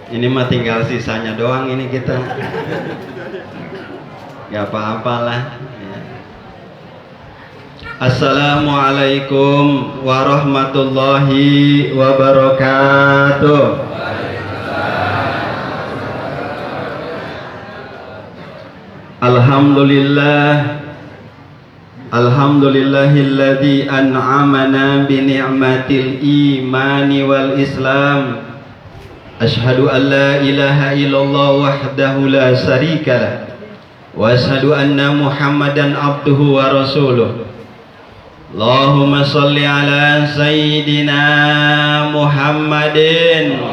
Ini mah tinggal sisanya doang ini kita. Gak apa-apalah. Ya. Assalamualaikum warahmatullahi wabarakatuh. Alhamdulillah. Alhamdulillahilladzi an'amana bi ni'matil imani wal islam. Asyhadu an la ilaha illallah wahdahu la syarikalah wa asyhadu anna Muhammadan abduhu wa rasuluh. Allahumma shalli ala sayyidina Muhammadin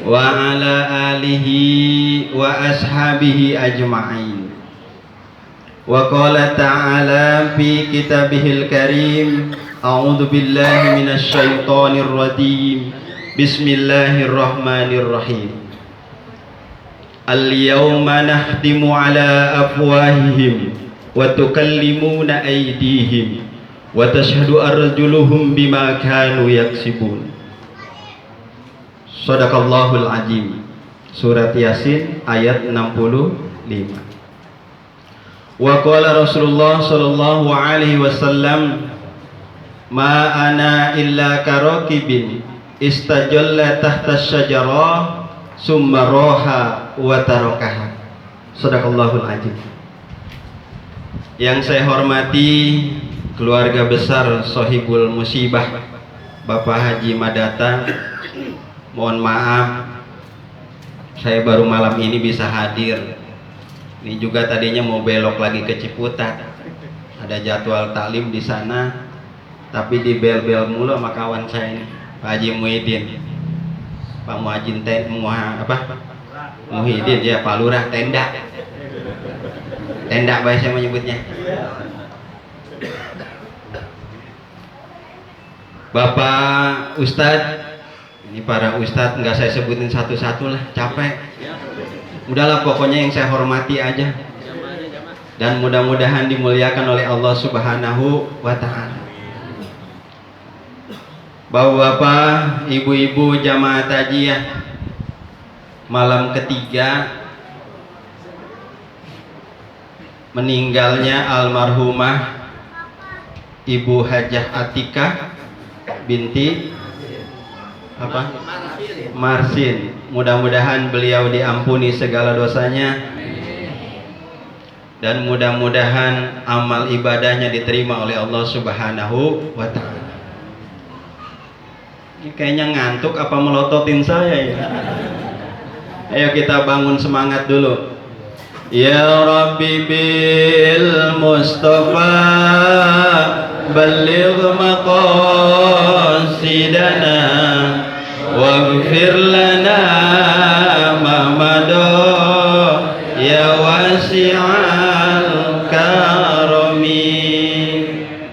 wa ala alihi wa ashabihi ajma'in. Wa qala ta'ala fi kitabihil karim, a'udzu billahi minasy syaithanir rajim. Bismillahirrahmanirrahim. Al-yawma nahtimu ala afwahihim wa tukallimuna aydihim wa tashhadu arjuluhum bima kanu yaksibun. Shadaqallahul azim. Surat Yasin ayat 65. Wa qala Rasulullah sallallahu alaihi wasallam, ma ana illa karakibin istajalla tahta syajarah summa roha wa tarakaha. Shadaqallahul azim. Yang saya hormati keluarga besar Sohibul Musibah Bapak Haji Madata, mohon maaf saya baru malam ini bisa hadir. Ini juga tadinya mau belok lagi ke Ciputat, ada jadwal taklim di sana, tapi di bel-bel mulu sama kawan saya ini, Pak Haji Muhyiddin, Pak Muhyiddin Muhyiddin ya, Pak Lurah tenda baik saya menyebutnya. Bapak Ustadz, ini para Ustadz nggak saya sebutin satu-satu lah, capek. Udahlah pokoknya yang saya hormati aja. Dan mudah-mudahan dimuliakan oleh Allah Subhanahu wa ta'ala. Bapak-bapak, ibu-ibu jamaah tajiyah, malam ketiga meninggalnya almarhumah Ibu Hajah Atikah binti Marsin. Mudah-mudahan beliau diampuni segala dosanya dan mudah-mudahan amal ibadahnya diterima oleh Allah Subhanahu wa ta'ala. Ini kayaknya ngantuk apa melototin saya ya? Ayo kita bangun semangat dulu. Ya Rabbi bil Mustafa balligh maqasidana waghfir lana ma madha ya wasi'al karami.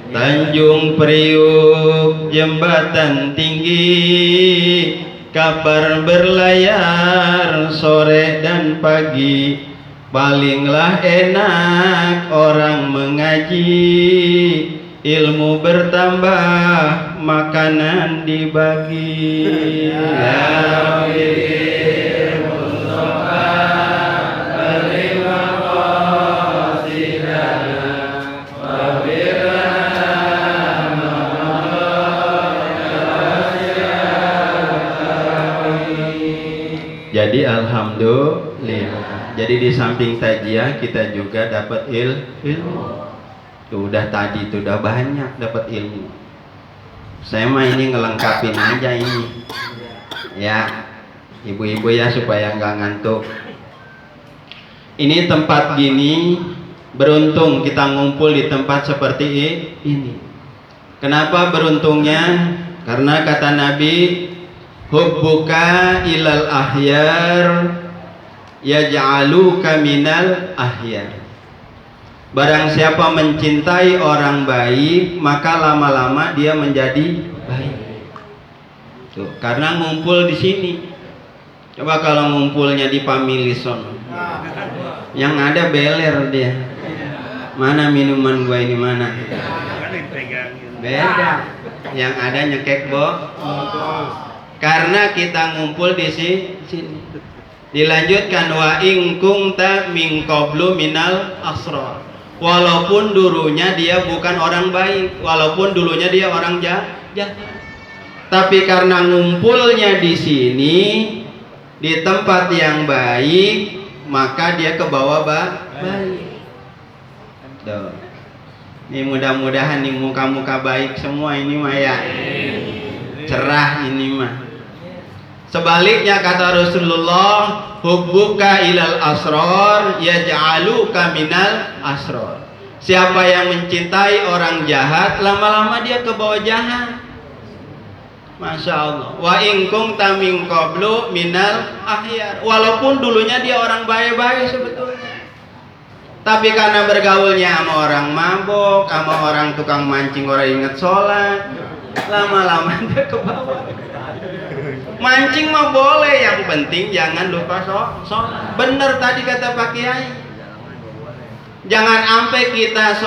Tanjung Priuk jembatan tinggi, kabar berlayar sore dan pagi. Palinglah enak orang mengaji, ilmu bertambah, makanan dibagi. Ya Rabbi Mustafa balligh maqasidana waghfir lana ma madha. Jadi alhamdulillah. Jadi di samping tajiyah kita juga dapat ilmu. Udah tadi tuh udah banyak dapat ilmu. Saya mah ini ngelengkapin aja ini. Ya, ibu-ibu ya supaya nggak ngantuk. Ini tempat gini, beruntung kita ngumpul di tempat seperti ini. Kenapa beruntungnya? Karena kata Nabi, hubbuka ilal ahyar yaj'aluka minal ahyar. Barang siapa mencintai orang baik, maka lama-lama dia menjadi baik. Tuh, karena ngumpul di sini. Coba kalau ngumpulnya di Pamilison, yang ada beler dia. Mana minuman gua ini mana? Beda. Yang ada nyekek Karena kita ngumpul di sini. Dilanjutkan wa in kunta min qablu minal asrar. Walaupun dulunya dia bukan orang baik, walaupun dulunya dia orang jahat. Tapi karena ngumpulnya di sini di tempat yang baik, maka dia ke bawah baik. Tuh. Ini mudah-mudahan nih muka-muka baik semua ini mah ya. Cerah ini mah. Sebaliknya kata Rasulullah, hubbuka ilal asrar yaj'aluka minal asrar. Siapa yang mencintai orang jahat, lama-lama dia ke bawah jahat. Masya Allah. Wa in kunta min qablu minal akhyar. Walaupun dulunya dia orang baik-baik sebetulnya, tapi karena bergaulnya sama orang mabok, sama orang tukang mancing, orang ingat sholat, lama-lama dia ke bawah. Mancing mah boleh, yang penting jangan lupa sholat. Bener tadi kata Pak Kiai. Jangan sampai kita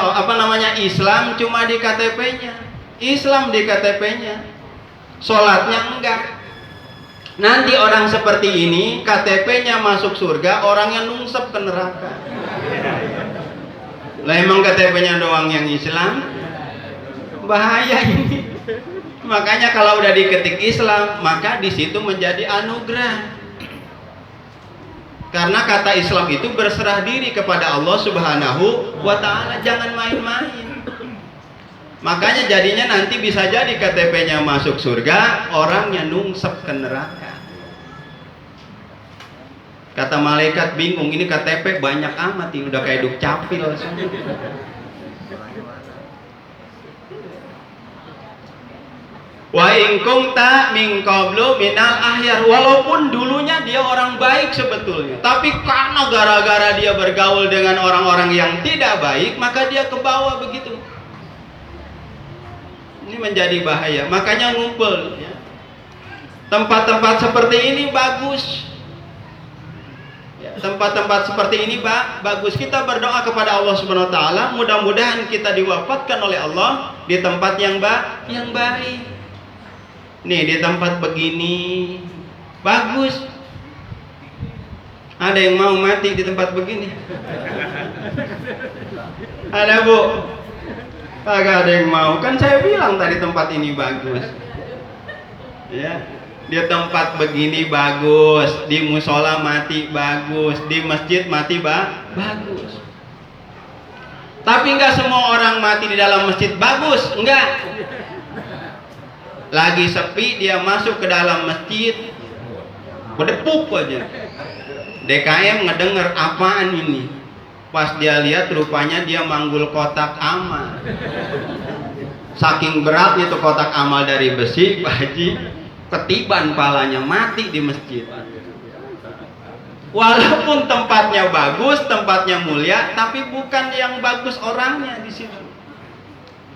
Islam cuma di KTP-nya. Islam di KTP-nya, sholatnya enggak. Nanti orang seperti ini KTP-nya masuk surga, orangnya nungsep ke neraka. Lah emang KTP-nya doang yang Islam? Bahaya ini. Makanya kalau udah diketik Islam, maka di situ menjadi anugerah. Karena kata Islam itu berserah diri kepada Allah Subhanahu wa ta'ala, jangan main-main. Makanya jadinya nanti bisa jadi KTP-nya masuk surga, orangnya nungsep ke neraka. Kata malaikat bingung, ini KTP banyak amat, ini udah kayak dukcapil. Wa in kunta min qablu minal akhyar. Walaupun dulunya dia orang baik sebetulnya, tapi karena gara-gara dia bergaul dengan orang-orang yang tidak baik, maka dia ke bawah begitu. Ini menjadi bahaya. Makanya ngumpul ya. Tempat-tempat seperti ini bagus. Ya, tempat-tempat seperti ini bagus. Kita berdoa kepada Allah Subhanahu wa taala, mudah-mudahan kita diwafatkan oleh Allah di tempat yang baik. Nih di tempat begini bagus. Ada yang mau mati di tempat begini? Ada bu? Agak ada yang mau. Kan saya bilang tadi tempat ini bagus. Ya, di tempat begini bagus, di musola mati bagus, di masjid mati bagus. Tapi enggak semua orang mati di dalam masjid bagus, enggak. Lagi sepi dia masuk ke dalam masjid, berdepuk aja. DKM ngedenger apaan ini. Pas dia lihat rupanya dia manggul kotak amal. Saking berat itu kotak amal dari besi, Pak Haji, ketiban palanya, mati di masjid. Walaupun tempatnya bagus, tempatnya mulia, tapi bukan yang bagus orangnya di situ.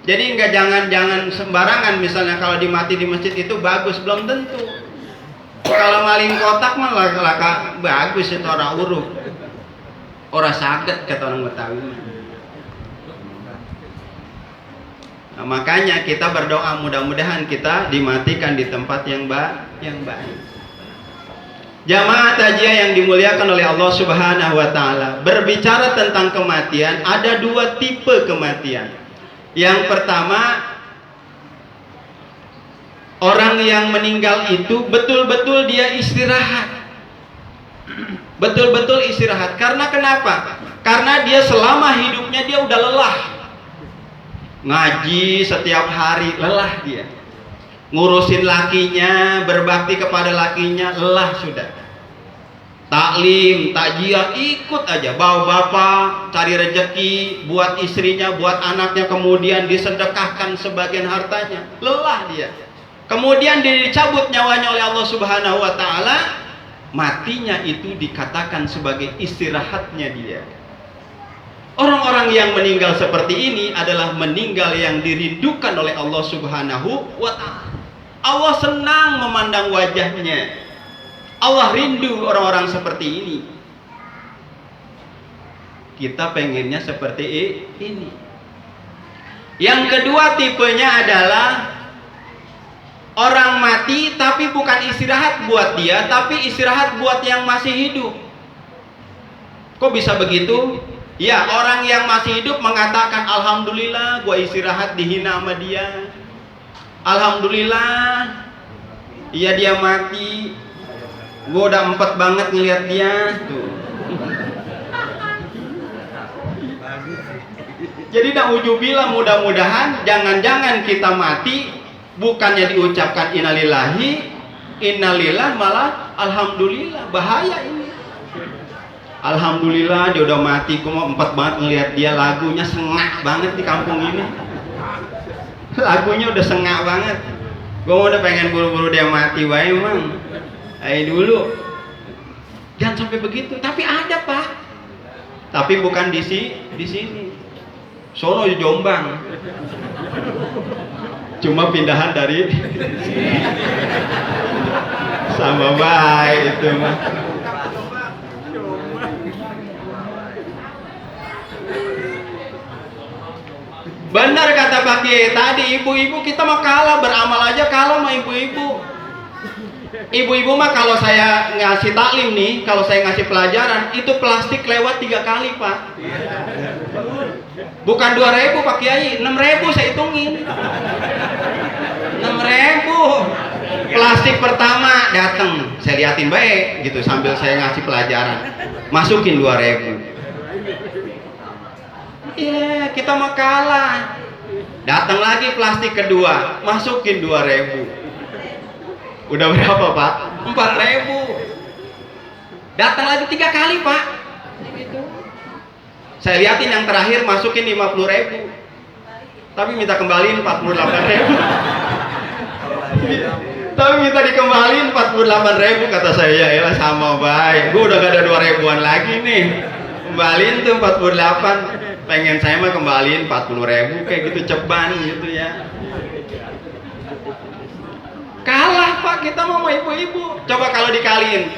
Jadi jangan sembarangan, misalnya kalau dimati di masjid itu bagus, belum tentu. Kalau maling kotak mah laka bagus itu orang uruk. Orang sakit kata orang Betawi. Nah, makanya kita berdoa mudah-mudahan kita dimatikan di tempat yang baik. Jamaah tajiyah yang dimuliakan oleh Allah Subhanahu wa taala, berbicara tentang kematian, ada dua tipe kematian. Yang pertama, orang yang meninggal itu betul-betul dia istirahat. Betul-betul istirahat. Karena kenapa? Karena dia selama hidupnya dia udah lelah. Ngaji setiap hari, lelah dia. Ngurusin lakinya, berbakti kepada lakinya, lelah sudah. Taklim, takjiah, ikut aja, bawa bapak, cari rezeki buat istrinya, buat anaknya, kemudian disedekahkan sebagian hartanya, lelah dia. Kemudian dicabut nyawanya oleh Allah Subhanahu wa taala, matinya itu dikatakan sebagai istirahatnya dia. Orang-orang yang meninggal seperti ini adalah meninggal yang dirindukan oleh Allah Subhanahu wa taala. Allah senang memandang wajahnya. Allah rindu orang-orang seperti ini. Kita pengennya seperti ini. Yang kedua tipenya adalah orang mati tapi bukan istirahat buat dia, tapi istirahat buat yang masih hidup. Kok bisa begitu? Ya, orang yang masih hidup mengatakan, alhamdulillah gua istirahat dihina sama dia. Alhamdulillah, iya dia mati, gua udah empet banget ngeliat dia. Tuh. Jadi na'udzubillah, mudah-mudahan jangan-jangan kita mati bukannya diucapkan innalillahi, innalillah, malah alhamdulillah. Bahaya ini. Alhamdulillah dia udah mati, gue mau empat banget ngelihat dia. Lagunya sengak banget di kampung ini. Lagunya udah sengak banget. Gue udah pengen buru-buru dia mati, wae emang. Ayo dulu. Jangan sampai begitu. Tapi ada Pak. Tapi bukan di sini. Sono di Jombang. Cuma pindahan dari sama baik itu mah. Benar kata Pak Kiai tadi, ibu-ibu kita mah kalah, beramal aja kalah sama ibu-ibu. Ibu-ibu mah kalau saya ngasih taklim nih, kalau saya ngasih pelajaran, itu plastik lewat 3 kali Pak. Bukan 2.000 Pak Kiai, 6.000 saya hitungin. 6.000. Plastik pertama datang, saya liatin baik gitu sambil saya ngasih pelajaran. Masukin 2.000. Iya, kita mah kalah. Datang lagi plastik kedua, masukin 2.000. Udah berapa Pak? 4.000. Datang lagi 3 kali Pak. Saya liatin yang terakhir masukin 50.000. Tapi minta kembaliin 48.000. Tapi minta dikembaliin 48.000, kata saya. Ya sama baik. Gue udah gak ada 2.000-an lagi nih. Kembaliin tuh 48. Pengen saya mah kembaliin 40.000 kayak gitu, ceban gitu ya. Kalah Pak kita mau ibu-ibu. Coba kalau dikaliin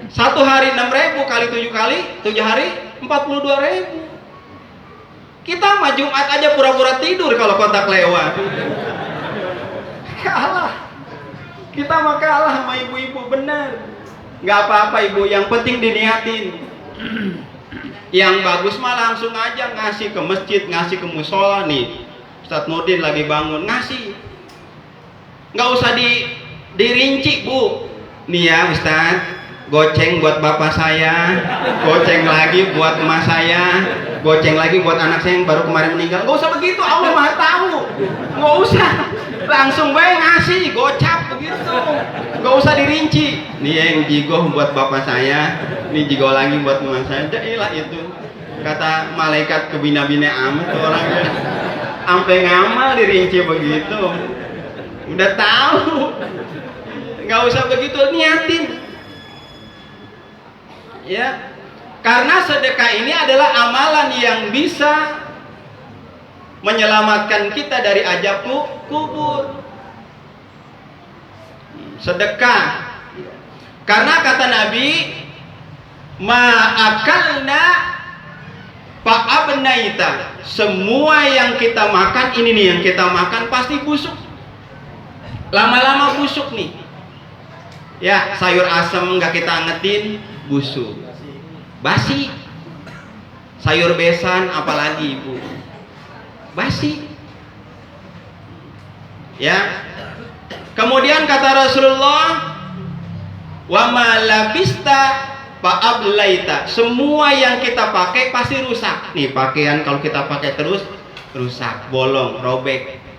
1 hari 6.000 kali 7 kali 7 hari 42.000. Kita mah Jumat aja pura-pura tidur kalau kontak lewat. Kalah. Kita mah kalah sama ibu-ibu, benar. Nggak apa-apa ibu, yang penting diniatin. Yang bagus mah langsung aja ngasih ke masjid, ngasih ke musola nih. Ustadz Nurdin lagi bangun, ngasih. Nggak usah dirinci Bu. Nih ya Ustadz, goceng buat bapak saya, goceng lagi buat emak saya, goceng lagi buat anak saya yang baru kemarin meninggal. Nggak usah begitu, Allah Maha tahu. Nggak usah, langsung gue ngasih, gocap begitu. Nggak usah dirinci. Nih yang jigoh buat bapak saya, nih jigoh lagi buat emak saya. Jailah itu. Kata malaikat kebina-bina amat tuh orangnya. Sampai ngamal dirinci begitu. Udah tahu. Nggak usah begitu, niatin. Ya, karena sedekah ini adalah amalan yang bisa menyelamatkan kita dari azab kubur. Sedekah. Karena kata Nabi, ma'akalna fa'abnaita. Semua yang kita makan, ini nih yang kita makan pasti busuk. Lama-lama busuk nih. Ya, sayur asem nggak kita angetin, busuk, basi. Sayur besan apalagi ibu, basi. Ya. Kemudian kata Rasulullah, wa ma labista fa'ablaita. Semua yang kita pakai pasti rusak. Nih pakaian kalau kita pakai terus rusak, bolong, robek.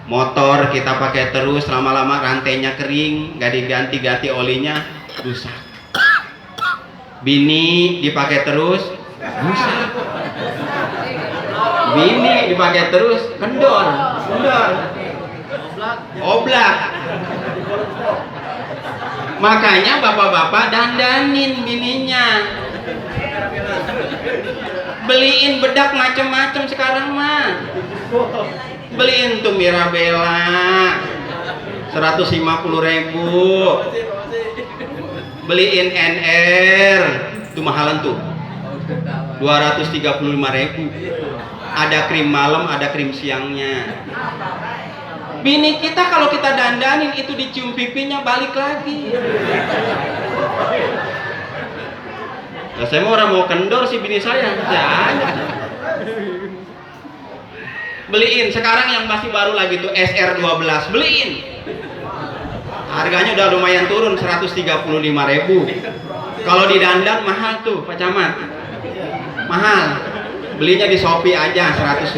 Motor kita pakai terus, lama-lama rantainya kering, nggak diganti-ganti olinya, rusak. Bini dipakai terus, rusak. Bini dipakai terus, kendor, oblak. Makanya bapak-bapak dandanin bininya, beliin bedak macem-macem sekarang mah. Beliin tuh Mirabella 150.000, beliin NR tuh mahalan tuh 235.000. Ada krim malam, ada krim siangnya. Bini kita kalau kita dandanin itu dicium pipinya balik lagi. Nah, saya mau orang mau kendor si bini saya. Jangan. Beliin sekarang yang masih baru lagi tuh SR12, beliin. Harganya udah lumayan turun 135.000. Kalau di dandan mahal tuh Pak Camat. Mahal. Belinya di Shopee aja 125.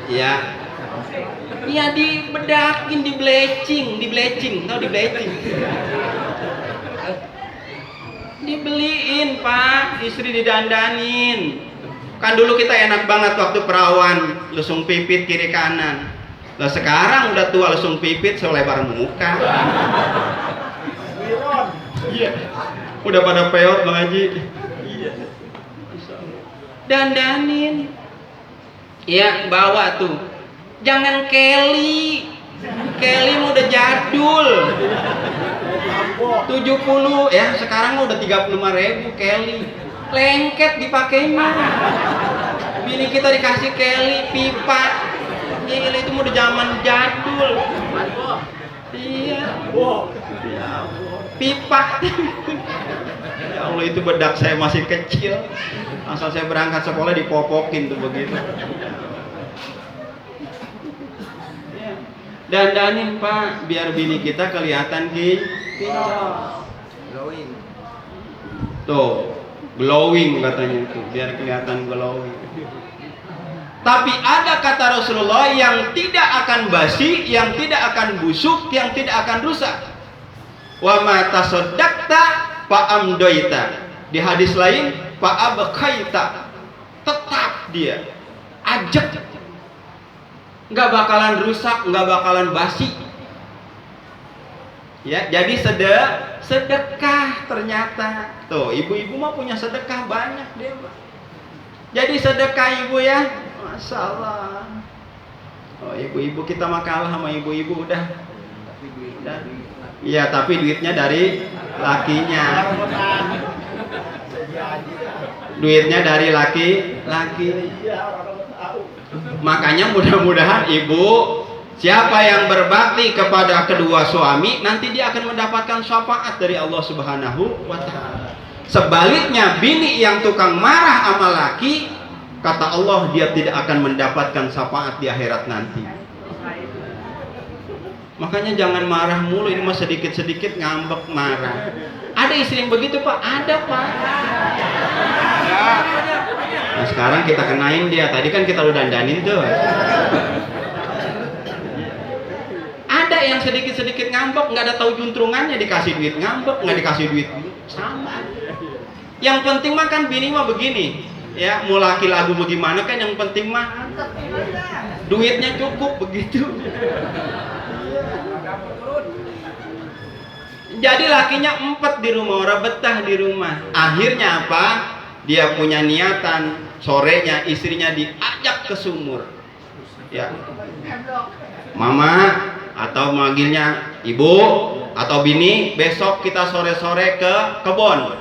Ya. Iya dibedakin, di bleaching, tahu di bleaching. Dibeliin Pak, istri didandanin. Kan dulu kita enak banget waktu perawan, lesung pipit kiri kanan. Lah sekarang udah tua lesung pipit selebar muka. Iya. Udah pada peot Bang Haji. Iya. Dandanin. Iya, bawa tuh. Jangan Kelly mah udah jadul 70 ya, sekarang udah 35.000 Kelly. Lengket dipakainya. Bini kita dikasih Kelly pipa. Gila, itu mau udah zaman jadul. Iya. Pipa. Ya Allah, itu bedak saya masih kecil. Asal saya berangkat sekolah dipopokin tuh begitu. Dandanin Pak, biar bini kita kelihatan glowing. Tuh, glowing katanya itu, biar kelihatan glowing. Tapi ada kata Rasulullah yang tidak akan basi, yang tidak akan busuk, yang tidak akan rusak. Wa ma tasaddaqta fa amdoita. Di hadis lain, fa abqaita. Tetap dia ajak. Nggak bakalan rusak, nggak bakalan basi. Ya, jadi sedekah ternyata. Tuh, ibu-ibu mah punya sedekah banyak deh, Pak. Jadi sedekah ibu ya, Masya Allah. Oh, ibu-ibu kita mah kalah sama ibu-ibu udah. Iya, tapi duitnya dari lakinya. Duitnya dari laki. Makanya mudah-mudahan ibu, siapa yang berbakti kepada kedua suami, nanti dia akan mendapatkan syafaat dari Allah Subhanahu wa Ta'ala. Sebaliknya, bini yang tukang marah sama laki, kata Allah, dia tidak akan mendapatkan syafaat di akhirat nanti. Makanya jangan marah mulu, ini mah sedikit-sedikit ngambek marah. Ada istri yang begitu Pak? Ada Pak. Nah sekarang kita kenain dia. Tadi kan kita udah dandanin tuh. Ada yang sedikit-sedikit ngambek, nggak ada tahu juntrungannya, dikasih duit ngambek, nggak dikasih duit sama. Yang penting mah kan bini mah begini, ya mau laki lagu bagaimana kan yang penting mah duitnya cukup begitu. Jadi lakinya empet di rumah, orang betah di rumah. Akhirnya apa? Dia punya niatan, sorenya istrinya diajak ke sumur. Ya. Mama atau manggilnya ibu atau bini, besok kita sore-sore ke kebun.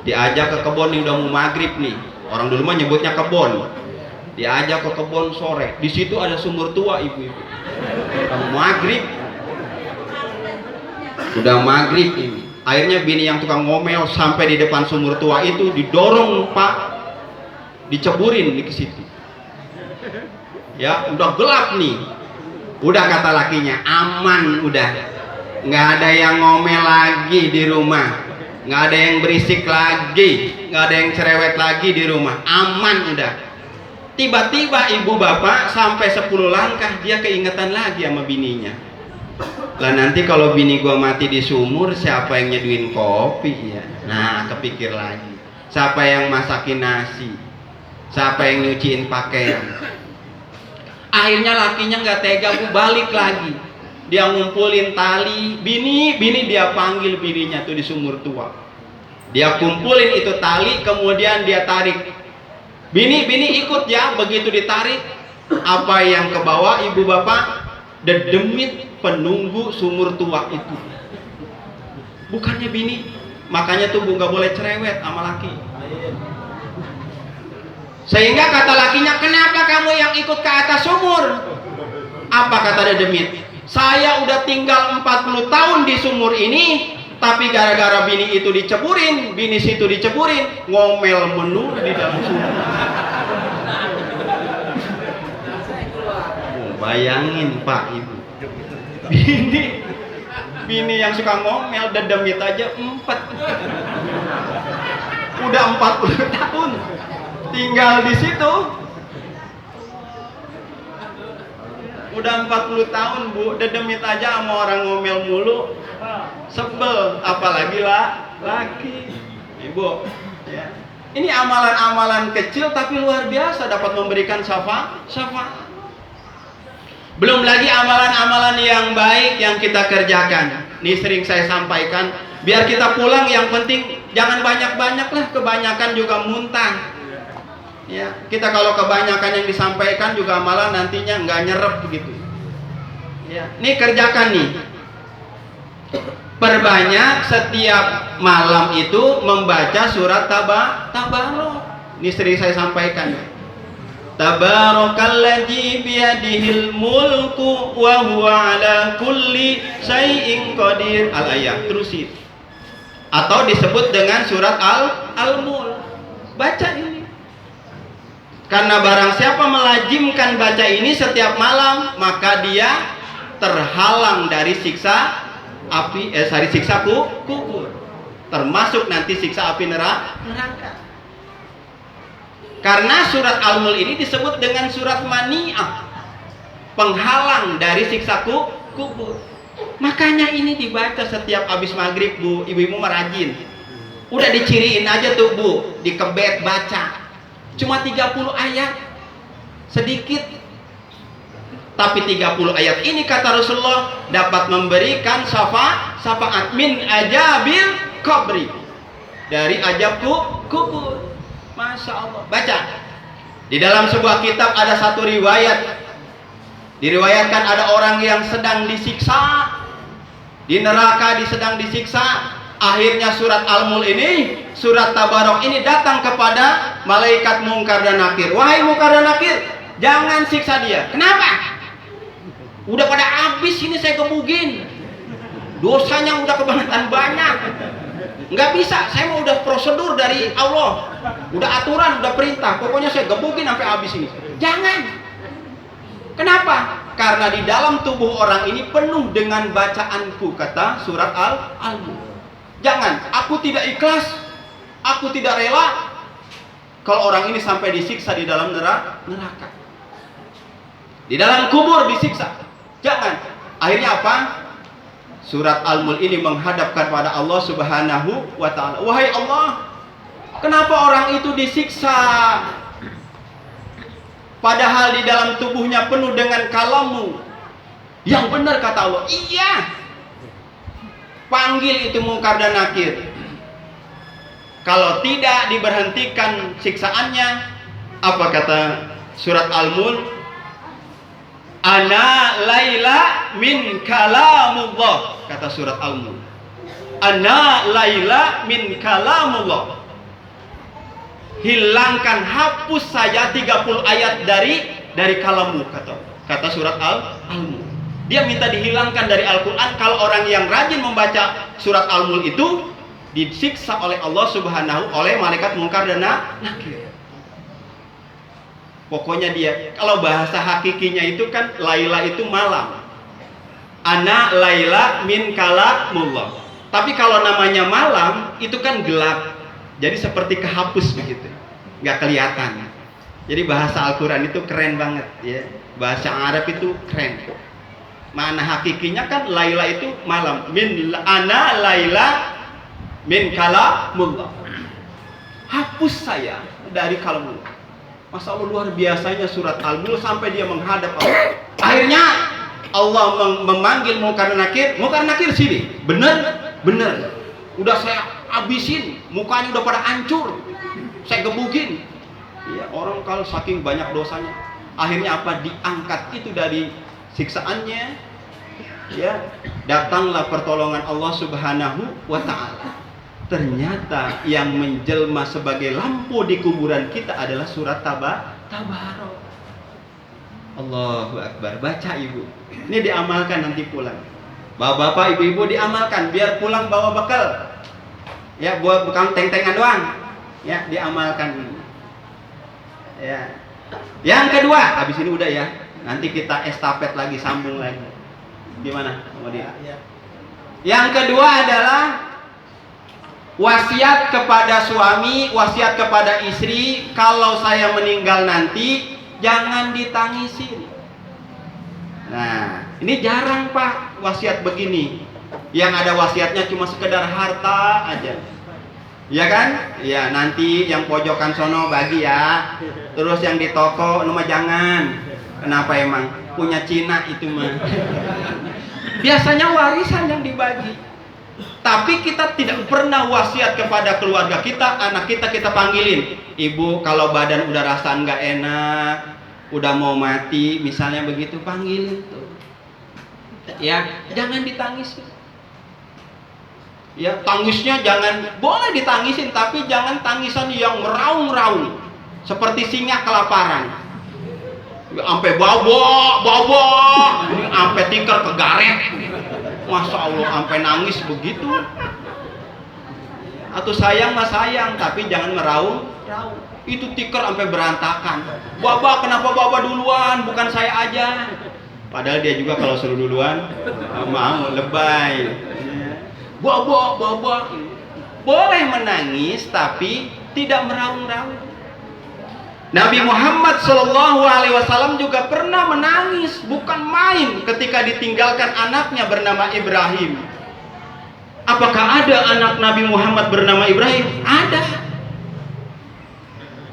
Diajak ke kebun nih, udah mau maghrib nih. Orang dulu mah nyebutnya kebun. Diajak ke kebun sore. Di situ ada sumur tua ibu-ibu. Udah maghrib. Udah maghrib ini. Akhirnya bini yang tukang ngomel sampai di depan sumur tua itu didorong Pak, diceburin di situ. Ya, udah gelap nih. Udah kata lakinya, aman udah. Nggak ada yang ngomel lagi di rumah. Nggak ada yang berisik lagi. Nggak ada yang cerewet lagi di rumah. Aman udah. Tiba-tiba ibu bapak sampai 10 langkah dia keingetan lagi sama bininya. Lah nanti kalau bini gua mati di sumur, siapa yang nyeduin kopi ya? Nah, kepikir lagi. Siapa yang masakin nasi? Siapa yang nyuciin pakaian? Akhirnya lakinya nggak tega, bu, balik lagi. Dia ngumpulin tali, bini dia panggil bininya tuh di sumur tua. Dia kumpulin itu tali, kemudian dia tarik. Bini ikut ya, begitu ditarik, apa yang ke bawah ibu bapak? Dedemit penunggu sumur tua itu. Bukannya bini, makanya tuh bu nggak boleh cerewet sama laki. Sehingga kata lakinya, kenapa kamu yang ikut ke atas sumur? Apa kata Dedemit? Saya udah tinggal 40 tahun di sumur ini, tapi gara-gara bini itu diceburin, bini situ diceburin, ngomel menul di dalam sumur. Bayangin Pak Ibu, bini yang suka ngomel, Dedemit aja 4. Udah 40 tahun tinggal di situ. Udah 40 tahun Bu, Dedemit aja sama orang ngomel mulu, sebel, apalagi laki. Ibu, ya. Ini amalan-amalan kecil tapi luar biasa dapat memberikan syafaat. Belum lagi amalan-amalan yang baik yang kita kerjakan. Ini sering saya sampaikan, biar kita pulang yang penting jangan banyak-banyak lah, kebanyakan juga muntah. Ya, kita kalau kebanyakan yang disampaikan juga malah nantinya nggak nyerep begitu. Ya, ini kerjakan nih. Perbanyak setiap malam itu membaca surat Tabarok. Ini sering saya sampaikan. Tabarakalladzi biyadihil mulku wa huwa ala kulli syai'in qadir. Al-ayat terusin. Atau disebut dengan surat Al-Mulk. Baca ini. Karena barang siapa melazimkan baca ini setiap malam, maka dia terhalang dari siksa api, dari siksa kubur. Termasuk nanti siksa api neraka. Karena surat Al-Mulk ini disebut dengan surat mani'ah, penghalang dari siksa kubur. Makanya ini dibaca setiap habis maghrib Bu, ibu-ibu merajin. Udah diciriin aja tuh Bu, dikebet baca. Cuma 30 ayat, sedikit. Tapi 30 ayat ini kata Rasulullah dapat memberikan syafaat min ajabil qabri, dari ajab kubur. Masya Allah. Baca. Di dalam sebuah kitab ada satu riwayat. Diriwayatkan ada orang yang sedang disiksa di neraka, sedang disiksa. Akhirnya surat Al-Mulk ini, surat Tabarok ini datang kepada malaikat Munkar dan Nakir. Wahai Munkar dan Nakir, jangan siksa dia. Kenapa? Udah pada habis ini saya gebugin. Dosanya udah kebangetan banyak. Nggak bisa, saya mau udah prosedur dari Allah, udah aturan, udah perintah, pokoknya saya gebukin sampai habis ini. Jangan. Kenapa? Karena di dalam tubuh orang ini penuh dengan bacaanku, kata surat Al-Mulk. Jangan, aku tidak ikhlas, aku tidak rela kalau orang ini sampai disiksa di dalam neraka, di dalam kubur disiksa. Jangan. Akhirnya apa? Surat Al-Mulk ini menghadap kepada Allah Subhanahu wa ta'ala. Wahai Allah, kenapa orang itu disiksa? Padahal di dalam tubuhnya penuh dengan kalammu. Yang benar kata Allah. Iya. Panggil itu Munkar dan Nakir. Kalau tidak diberhentikan siksaannya, apa kata surat Al-Mulk? Ana laila min kalamullah, kata surat Al-Mulk. Ana laila min kalamullah. Hilangkan, hapus saja 30 ayat dari kalammu, kata surat Al-Mulk. Dia minta dihilangkan dari Al-Quran. Kalau orang yang rajin membaca surat Al-Mulk itu disiksa oleh Allah Subhanahu, oleh malaikat Munkar dan Nakir. Pokoknya dia, kalau bahasa hakikinya itu kan laila itu malam. Ana laila min kalamullah. Tapi kalau namanya malam itu kan gelap. Jadi seperti kehapus begitu. Nggak kelihatan. Jadi bahasa Al-Quran itu keren banget ya. Bahasa Arab itu keren. Mana hakikinya kan laila itu malam. Ana laila min kalamullah. Hapus saya dari kalamullah. Masya Allah, luar biasanya surat Al-Mulk sampai dia menghadap Allah. Akhirnya Allah memanggil Munkar dan Nakir. Munkar dan Nakir sini. Bener. Udah saya habisin. Mukanya udah pada hancur. Saya gebugin. Ya, orang kalau saking banyak dosanya. Akhirnya apa? Diangkat itu dari siksaannya. Ya, datanglah pertolongan Allah Subhanahu wa ta'ala. Ternyata yang menjelma sebagai lampu di kuburan kita adalah surat Tabarok. Allahu Akbar. Baca ibu. Ini diamalkan nanti pulang. Bapak-bapak, ibu-ibu diamalkan biar pulang bawa bekal. Ya, bukan teng-tengan doang. Ya, diamalkan. Ya. Yang kedua, habis ini udah ya. Nanti kita estafet lagi, sambung lagi. Gimana? Kemudian. Yang kedua adalah wasiat kepada suami, wasiat kepada istri, kalau saya meninggal nanti jangan ditangisin. Nah, ini jarang Pak wasiat begini. Yang ada wasiatnya cuma sekedar harta aja. Ya kan? Ya, nanti yang pojokan sono bagi ya. Terus yang di toko mah jangan. Kenapa emang? Punya Cina itu mah. Biasanya warisan yang dibagi. Tapi kita tidak pernah wasiat kepada keluarga kita, anak kita panggilin. Ibu kalau badan udah rasa nggak enak, udah mau mati, misalnya begitu, panggilin tuh. Ya, jangan ditangisin. Ya, tangisnya jangan, boleh ditangisin, tapi jangan tangisan yang meraung-raung seperti singa kelaparan. Sampai babak, sampai tikar kegaret. Masya Allah, sampai nangis begitu. Atau sayang mah sayang, tapi jangan meraung. Itu tikar sampai berantakan. Baba, kenapa baba duluan, bukan saya aja? Padahal dia juga kalau suruh duluan mau lebay. Baba. Boleh menangis tapi tidak meraung-raung. Nabi Muhammad SAW juga pernah menangis, bukan main, ketika ditinggalkan anaknya bernama Ibrahim. Apakah ada anak Nabi Muhammad bernama Ibrahim? Ada.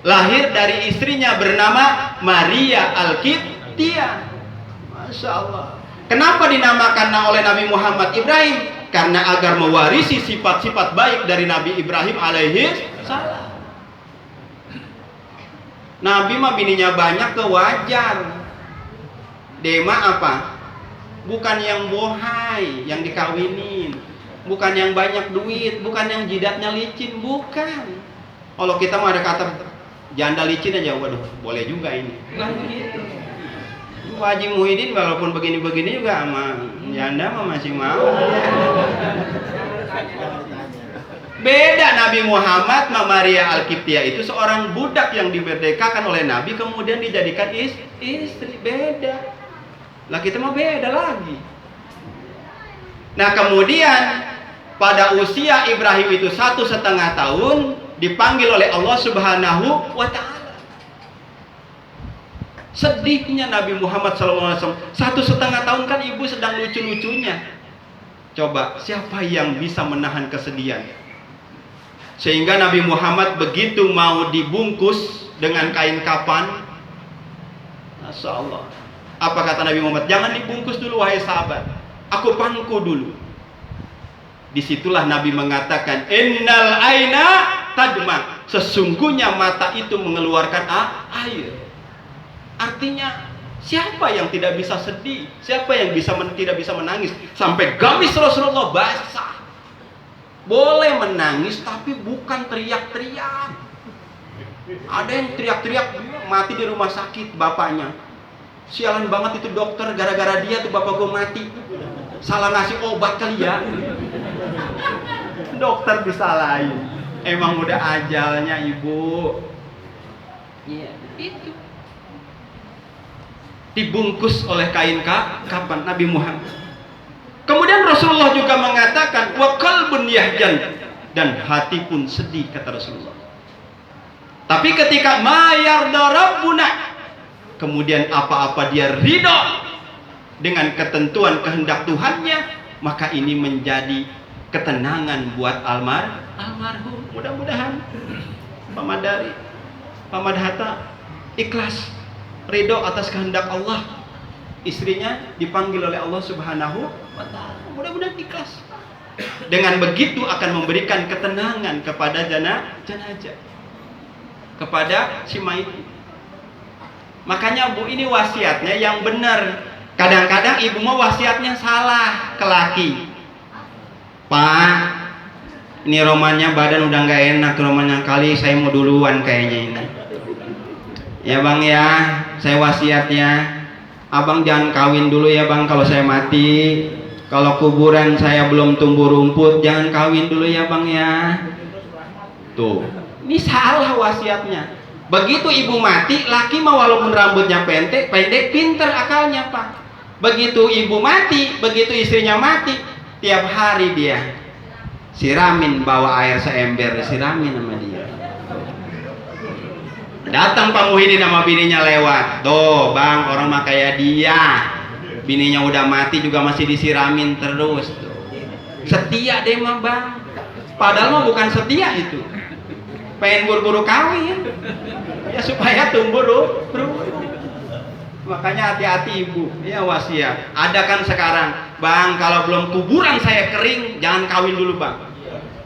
Lahir dari istrinya bernama Maria Al-Qibtiyah. Masya Allah. Kenapa dinamakan oleh Nabi Muhammad Ibrahim? Karena agar mewarisi sifat-sifat baik dari Nabi Ibrahim alaihi salam. Nabi mah bininya banyak ke wajar. Dema apa? Bukan yang bohai, yang dikawinin. Bukan yang banyak duit, bukan yang jidatnya licin, bukan. Kalau kita mah ada kata janda licin aja, waduh, boleh juga ini. Bukan begitu. Pak Haji Muhyiddin walaupun begini-begini juga sama janda mah masih mau. Beda Nabi Muhammad sama Maria Al-Qibtiyah itu seorang budak yang dimerdekakan oleh Nabi kemudian dijadikan istri. Beda. Lah kita mah beda lagi. Nah kemudian pada usia Ibrahim itu 1,5 tahun dipanggil oleh Allah Subhanahu wa Ta'ala. Sedihnya Nabi Muhammad SAW 1,5 tahun kan ibu sedang lucu-lucunya. Coba siapa yang bisa menahan kesedihan? Sehingga Nabi Muhammad begitu mau dibungkus dengan kain kafan, Masya Allah. Apa kata Nabi Muhammad? Jangan dibungkus dulu wahai sahabat, aku pangku dulu. Disitulah Nabi mengatakan, Innal aina tadma, sesungguhnya mata itu mengeluarkan air. Artinya siapa yang tidak bisa sedih? Siapa yang tidak bisa menangis? Sampai gamis Rasulullah basah. Boleh menangis tapi bukan teriak-teriak. Ada yang teriak-teriak mati di rumah sakit bapaknya. Sialan banget itu dokter, gara-gara dia tuh bapak gue mati. Salah ngasih obat kali ya. Dokter disalahin. Emang udah ajalnya ibu. Iya, itu. Dibungkus oleh kain kafan Nabi Muhammad. Kemudian Rasulullah juga mengatakan wa qalbun yahjan, dan hati pun sedih kata Rasulullah. Tapi ketika mayarda rabbuna, kemudian apa-apa dia ridho dengan ketentuan kehendak Tuhannya, maka ini menjadi ketenangan buat almarhum. Mudah-mudahan Pak Madhata ikhlas ridho atas kehendak Allah. Istrinya dipanggil oleh Allah Subhanahu wa Ta'ala. Mudah-mudahan ikhlas. Dengan begitu akan memberikan ketenangan kepada jenazah, kepada si mayit. Makanya Bu, ini wasiatnya yang benar. Kadang-kadang ibu mau wasiatnya salah ke laki. Pak, ini romannya badan udah nggak enak, romannya kali saya mau duluan kayaknya ini. Ya bang ya, saya wasiatnya abang jangan kawin dulu ya bang kalau saya mati. Kalau kuburan saya belum tumbuh rumput, jangan kawin dulu ya bang ya. Tuh, ini salah wasiatnya. Begitu ibu mati, laki mah walaupun rambutnya pendek, pinter akalnya pak. Begitu ibu mati, begitu istrinya mati, tiap hari dia siramin, bawa air seember, siramin sama dia. Datang Pak Muhyiddin sama bininya lewat, tuh bang, orang mah kayak dia, bininya udah mati juga masih disiramin terus. Setia deh mah bang, padahal mah bukan setia itu, pengen buru-buru kawin ya supaya tumbuh makanya hati-hati ibu ya wasiat. Ada kan sekarang bang, kalau belum kuburan saya kering jangan kawin dulu bang.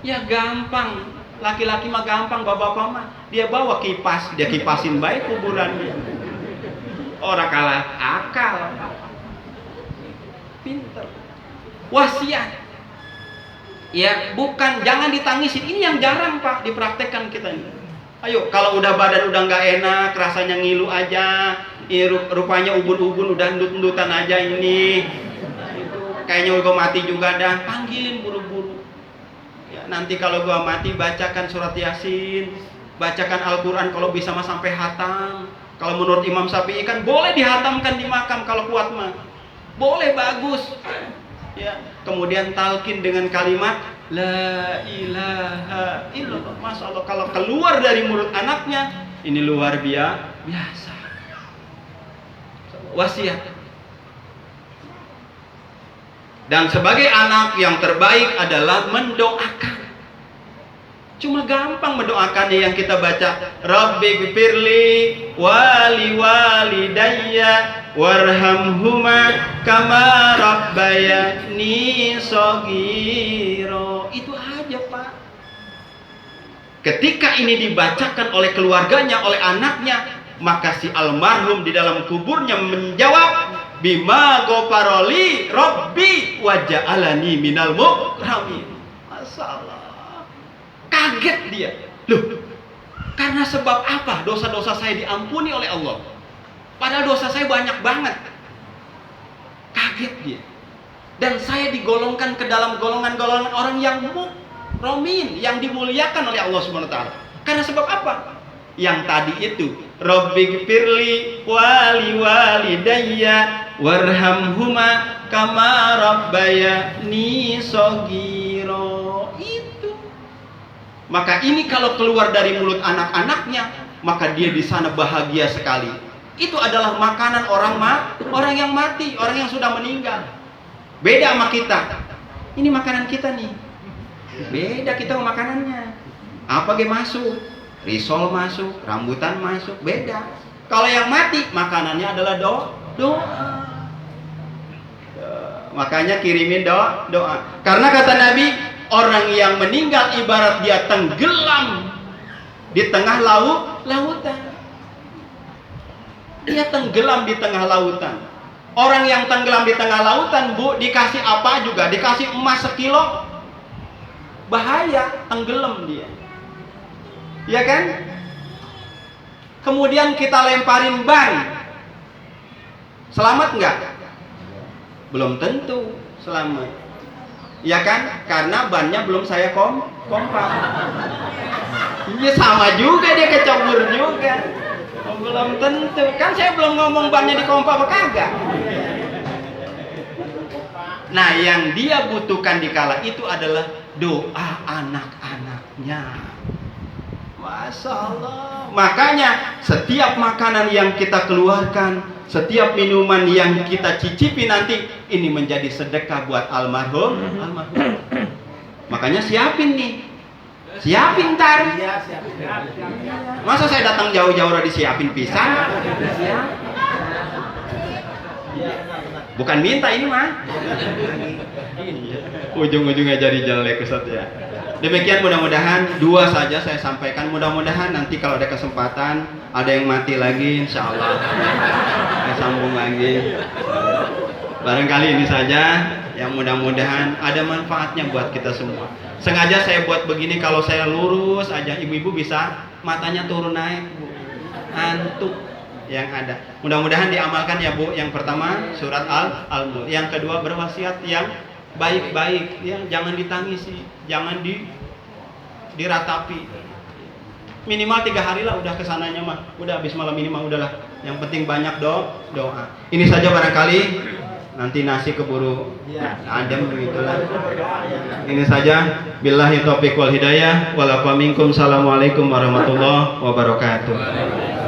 Ya gampang, laki-laki mah gampang, bapak-bapak mah dia bawa kipas, dia kipasin baik kuburannya. Orang kalah akal, pinter. Wasiat ya bukan, jangan ditangisin. Ini yang jarang pak dipraktekkan kita ini. Ayo, kalau udah badan udah nggak enak, rasanya ngilu aja, rupanya ubun-ubun udah endut-endutan aja ini, itu kayaknya gua mati juga dah, panggilin buru-buru ya. Nanti kalau gua mati bacakan surat Yasin, bacakan Al-Quran kalau bisa mah sampai hatam. Kalau menurut Imam Syafi'i kan boleh dihatamkan di makam kalau kuat mah, boleh, bagus ya. Kemudian talqin dengan kalimat La ilaha illallah. Masya Allah, kalau keluar dari mulut anaknya ini luar biasa. Wasiat. Dan sebagai anak yang terbaik adalah mendoakan. Cuma gampang mendoakannya yang kita baca, Rabbi gfirli wali walidayya warhamhuma kama rabbayani shaghira. Itu aja pak. Ketika ini dibacakan oleh keluarganya, oleh anaknya, maka si almarhum di dalam kuburnya menjawab, bima ghafaroli rabbi wa ja'alani minal mukramin. Masalah. Kaget dia. Loh, karena sebab apa dosa-dosa saya diampuni oleh Allah? Padahal dosa saya banyak banget. Kaget dia. Dan saya digolongkan ke dalam golongan-golongan orang yang mukromin, yang dimuliakan oleh Allah SWT. Karena sebab apa? Yang tadi itu, Rabbi gfirli wali walidayya warhamhuma kama rabbayani shaghira. Maka ini kalau keluar dari mulut anak-anaknya, maka dia di sana bahagia sekali. Itu adalah makanan orang yang mati, orang yang sudah meninggal. Beda sama kita. Ini makanan kita nih. Beda kita sama makanannya. Apa ge masuk? Risol masuk, rambutan masuk, beda. Kalau yang mati, makanannya adalah doa. Makanya kirimin doa. Karena kata Nabi, orang yang meninggal ibarat dia tenggelam di tengah lautan. Dia tenggelam di tengah lautan. Orang yang tenggelam di tengah lautan, bu, dikasih apa juga, dikasih emas sekilo, bahaya, tenggelam dia. Ya kan? Kemudian kita lemparin ban, selamat nggak? Belum tentu selamat. Ya kan? Karena bannya belum saya kompak. Iya, sama juga dia kecebur juga. Belum tentu. Kan saya belum ngomong bannya dikompak apa kagak. Nah, yang dia butuhkan di kala itu adalah doa anak-anaknya. Masya Allah. Makanya setiap makanan yang kita keluarkan, setiap minuman yang kita cicipi nanti, ini menjadi sedekah buat almarhum. Makanya siapin nih, siapin ntar. Masa saya datang jauh-jauh udah disiapin pisang? Bukan minta ini mah. Ujung-ujungnya jadi jelek Ustaz ya. Demikian, mudah-mudahan dua saja saya sampaikan. Mudah-mudahan nanti kalau ada kesempatan, ada yang mati lagi, insya Allah saya sambung lagi. Barangkali ini saja yang mudah-mudahan ada manfaatnya buat kita semua. Sengaja saya buat begini, kalau saya lurus aja ibu-ibu bisa matanya turun naik, Bu. Antuk. yang ada. Mudah-mudahan diamalkan ya Bu. Yang pertama surat Al-Mulk. Yang kedua berwasiat yang baik-baik ya, jangan ditangisi, jangan diratapi. Minimal 3 hari lah udah kesananya mah. Udah habis malam ini mah udahlah. Yang penting banyak doa. Ini saja barangkali, nanti nasi keburu adem begitulah. Ini saja. Billahi taufiq wal hidayah. Walakum minkum. Assalamualaikum warahmatullahi wabarakatuh.